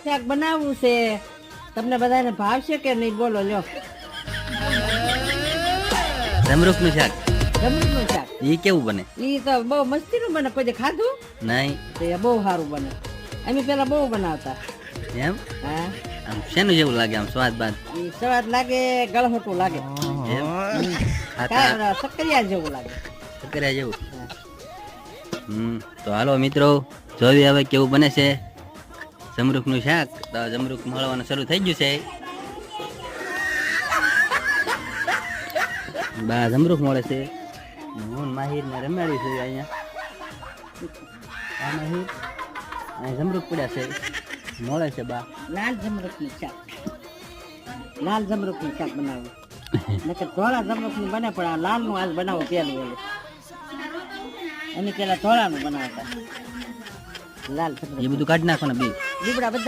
શાક બનાવવું છે. તમને બધાને ભાવશે કે નહીં બોલો લ્યો. જમરૂખનું શાક જમરૂખનું શાક ઈ કેવું બને? ઈ તો બહુ મસ્તીનું બને. કોઈ ખાધું? નહીં. તો એ બહુ સારું બને. અમે પેલા બહુ બનાવતા. એમ? હા. આમ શેનું જેવું લાગે આમ સ્વાદ બાદ? ઈ સ્વાદ લાગે, ગળહોટું લાગે. એમ? કાંઈ સક્કરિયા જેવું લાગે. સક્કરિયા જેવું. તો હાલો મિત્રો, જોઈએ હવે કેવું બને છે જમરૂખનું શાક. તો જમરૂખ મળવાનું શરૂ થઈ ગયું છે. બા જમરૂખ મળે છે. હું માહિર ને રમાડી છે અહીંયા. આ માહિર અહીં જમરૂખ પડ્યા છે, મળે છે બા. લાલ જમરૂખનું શાક. લાલ જમરૂખનું શાક બનાવવું. નકર ધોળા જમરૂખનું બને, પણ આ લાલનું આજ બનાવો પેલું ઓલું. અમે પેલા ધોળાનું બનાવતા. લાલ એ બધું કાઢી નાખવાના બી. લીમડા બધા